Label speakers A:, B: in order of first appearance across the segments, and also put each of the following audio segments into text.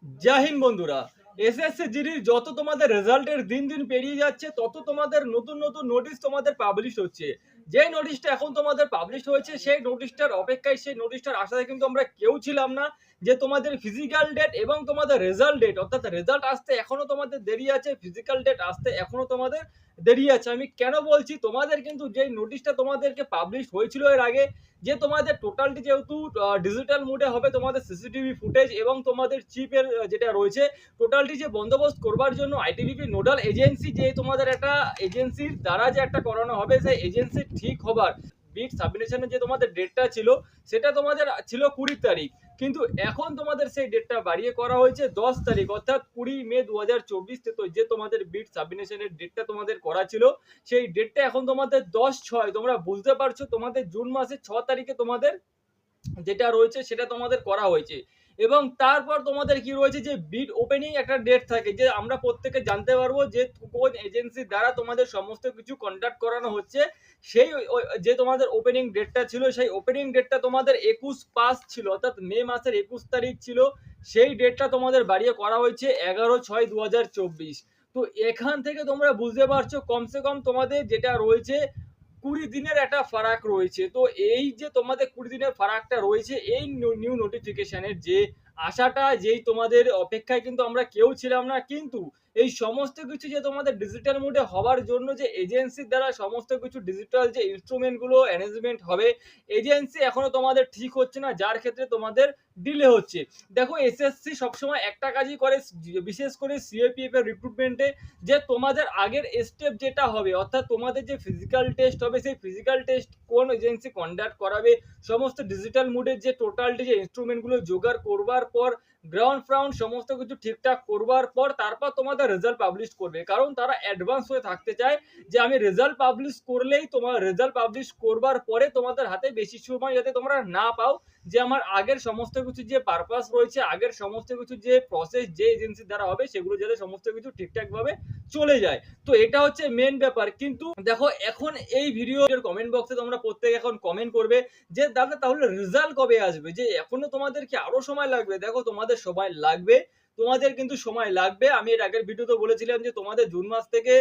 A: জয় হিন্দ বন্ধুরা। এসএসসি জিডির যত তোমাদের রেজাল্টের দিন দিন পেরিয়ে যাচ্ছে তত তোমাদের নতুন নতুন নোটিশ তোমাদের পাবলিশ হচ্ছে। যেই নোটিশটা এখন তোমাদের পাবলিশ হয়েছে সেই নোটিশটার অপেক্ষায়, সেই নোটিশটার আশায় কিন্তু আমরা কেউ ছিলাম না যে তোমাদের ফিজিক্যাল ডেট এবং তোমাদের রেজাল্ট ডেট, অর্থাৎ রেজাল্ট আসতে এখনো তোমাদের দেরি আছে, ফিজিক্যাল ডেট আসতে এখনো তোমাদের দেরি আছে। আমি কেন বলছি, তোমাদের কিন্তু যেই নোটিশটা তোমাদেরকে পাবলিশ হয়েছিল এর আগে, যে তোমাদের টোটালটি যেহেতু ডিজিটাল মোডে হবে, তোমাদের সিসিটিভি ফুটেজ এবং তোমাদের চিপের যেটা রয়েছে টোটালটি যে বন্দোবস্ত করবার জন্য আইটিবিপি নোডাল এজেন্সি, যে তোমাদের একটা এজেন্সির দ্বারা যে একটা করানো হবে, সেই এজেন্সি ঠিক হবার বিট সাবমিশনের যে তোমাদের ডেটটা ছিল সেটা তোমাদের ছিল 20 তারিখ, কিন্তু এখন তোমাদের সেই ডেটটা বাড়িয়ে করা হয়েছে 10 তারিখ, অর্থাৎ 20 মে 2024। তো যে তোমাদের বিট সাবমিশনের ডেটটা তোমাদের করা ছিল সেই ডেটটা এখন তোমাদের 10/6। তোমরা বুঝতে পারছো, তোমাদের জুন মাসের 6 তারিখে তোমাদের যেটা রয়েছে সেটা তোমাদের করা হয়েছে। এবং তারপর তোমাদের কি রয়েছে, যে বিড ওপেনিং একটা ডেট থাকে, যে আমরা প্রত্যেকে জানতে পারবো যে কোন এজেন্সির দ্বারা তোমাদের সমস্ত কিছু কন্ডাক্ট করানো হচ্ছে। সেই যে তোমাদের ওপেনিং ডেটটা ছিল, সেই ওপেনিং ডেটটা তোমাদের 21/5 ছিল, অর্থাৎ মে মাসের 21 তারিখ ছিল। সেই ডেটটা তোমাদের বাড়িয়ে করা হয়েছে 11/6/2024। তো এখান থেকে তোমরা বুঝতে পারছো কমসে কম তোমাদের যেটা রয়েছে 20 দিনের একটা ফারাক রয়েছে। তো এই যে তোমাদের 20 দিনের ফারাকটা রয়েছে, এই নিউ নোটিফিকেশনের যে আশাটা, যেই তোমাদের অপেক্ষায় কিন্তু আমরা কেউ ছিলাম না, কিন্তু এই সমস্ত কিছু যে তোমাদের ডিজিটাল মোডে হওয়ার জন্য যে এজেন্সির দ্বারা সমস্ত কিছু ডিজিটাল যে ইনস্ট্রুমেন্ট গুলো অ্যারেঞ্জমেন্ট হবে, এজেন্সি এখনো তোমাদের ঠিক হচ্ছে না, যার ক্ষেত্রে তোমাদের ডিলে হচ্ছে। দেখো, এসএসসি সবসময় একটা কাজই করে, বিশেষ করে সিএপিএফ এর রিক্রুটমেন্টে, যে তোমাদের আগের স্টেপ যেটা হবে, অর্থাৎ তোমাদের যে ফিজিক্যাল টেস্ট হবে, সেই ফিজিক্যাল টেস্ট কোন এজেন্সি কন্ডাক্ট করাবে, সমস্ত ডিজিটাল মোডের যে টোটালটি যে ইনস্ট্রুমেন্টগুলো জোগাড় করবার পর, গ্রাউন্ড ফ্রাউন্ড সমস্ত কিছু ঠিকঠাক করবার পর তারপর তোমাদের রেজাল্ট পাবলিশ করবে, কারণ তারা অ্যাডভান্স হয়ে থাকতে চায় যে আমি রেজাল্ট পাবলিশ করলেই, তোমার রেজাল্ট পাবলিশ করবার পরে তোমাদের হাতে বেশি সময় যাতে তোমরা না পাও, যে আমার আগের সমস্ত কিছু যে পারপাস রয়েছে, আগের সমস্ত কিছু যে প্রসেস যে এজেন্সির দ্বারা হবে, সেগুলো যাতে সমস্ত কিছু ঠিকঠাক ভাবে চলে যায়। তো এটা হচ্ছে মেন ব্যাপার। কিন্তু দেখো, এখন এই ভিডিওর কমেন্ট বক্সে তোমরা প্রত্যেকে এখন কমেন্ট করবে যে দাদা তাহলে রেজাল্ট কবে আসবে, যে এখনো তোমাদের কি আরো সময় লাগবে। দেখো, তোমাদের সময় লাগবে, তোমাদের কিন্তু সময় লাগবে। আমি এর আগের ভিডিওতে বলেছিলাম যে তোমাদের জুন মাস থেকে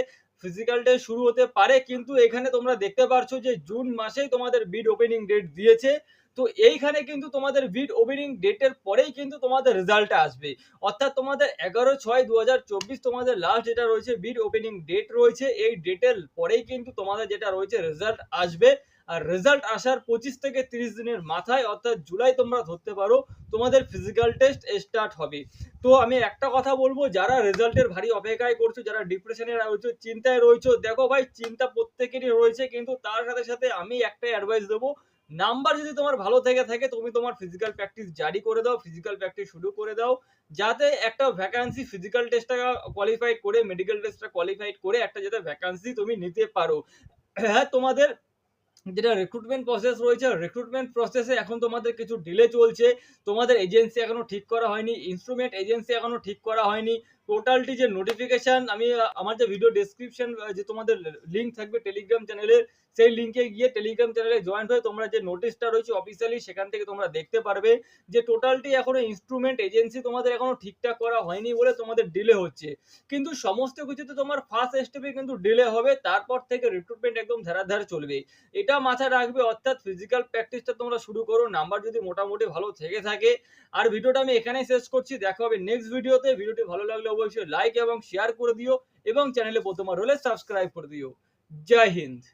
A: ফিজিক্যাল ডে শুরু হতে পারে, কিন্তু এখানে তোমরা দেখতে পারছো যে জুন মাসেই তোমাদের বিড ওপেনিং ডেট দিয়েছে। তো এইখানে কিন্তু তোমাদের বিড ওপেনিং ডেটের পরেই কিন্তু তোমাদের রেজাল্টটা আসবে, অর্থাৎ তোমাদের 11/6/2024 তোমাদের লাস্ট যেটা রয়েছে বিড ওপেনিং ডেট রয়েছে, এই ডেটের পরেই কিন্তু তোমাদের যেটা রয়েছে রেজাল্ট আসবে। আর রেজাল্ট আসার 25 থেকে 30 দিনের মাথায়, অর্থাৎ জুলাই তোমরা ধরতে পারো, তোমাদের ফিজিক্যাল টেস্ট স্টার্ট হবে। তো আমি একটা কথা বলবো, যারা রেজাল্টের ভারী অপেক্ষায় করছো, যারা ডিপ্রেশনে রয়েছো, চিন্তায় রয়েছো, দেখো ভাই, চিন্তা প্রত্যেকেরই রয়েছে, কিন্তু তার সাথে সাথে আমি একটাই অ্যাডভাইস দেবো, নাম্বার যদি তোমার ভালো থেকে থাকে, তুমি তোমার ফিজিক্যাল প্র্যাকটিস জারি করে দাও, ফিজিক্যাল প্র্যাকটিস শুরু করে দাও, যাতে একটা ভ্যাকান্সি ফিজিক্যাল টেস্টটা কোয়ালিফাইড করে, মেডিকেল টেস্টটা কোয়ালিফাইড করে একটা যাতে ভ্যাকান্সি তুমি নিতে পারো। হ্যাঁ, তোমাদের যেটা রিক্রুটমেন্ট প্রসেস রয়েছে, রিক্রুটমেন্ট প্রসেসে এখন তোমাদের কিছু ডিলে চলছে, তোমাদের এজেন্সি এখনো ঠিক করা হয়নি, ইনস্ট্রুমেন্ট এজেন্সি এখনো ঠিক করা হয়নি। টোটালটি যে নোটিফিকেশন, আমি আমার যে ভিডিও ডেসক্রিপশন যে তোমাদের লিঙ্ক থাকবে টেলিগ্রাম চ্যানেলের, সেই লিঙ্কে গিয়ে টেলিগ্রাম চ্যানেলে জয়েন্ট হয়ে তোমরা যে নোটিশটা রয়েছে অফিসিয়ালি, সেখান থেকে তোমরা দেখতে পারবে যে টোটালটি এখনো ইনস্ট্রুমেন্ট এজেন্সি তোমাদের এখনো ঠিকঠাক করা হয়নি বলে তোমাদের ডিলে হচ্ছে। কিন্তু সমস্ত কিছুতে তোমার ফার্স্ট স্টেপে কিন্তু ডিলে হবে, তারপর থেকে রিক্রুটমেন্ট একদম ধারাধার চলবে, এটা মাথায় রাখবে। অর্থাৎ ফিজিক্যাল প্র্যাকটিসটা তোমরা শুরু করো, নাম্বার যদি মোটামুটি ভালো থেকে থাকে। আর ভিডিওটা আমি এখানেই শেষ করছি, দেখা হবে নেক্সট ভিডিওতে। ভিডিওটি ভালো লাগলে অবশ্যই লাইক এবং শেয়ার করে দিও, এবং চ্যানেলে প্রথমবার হলে সাবস্ক্রাইব করে দিও। জয় হিন্দ।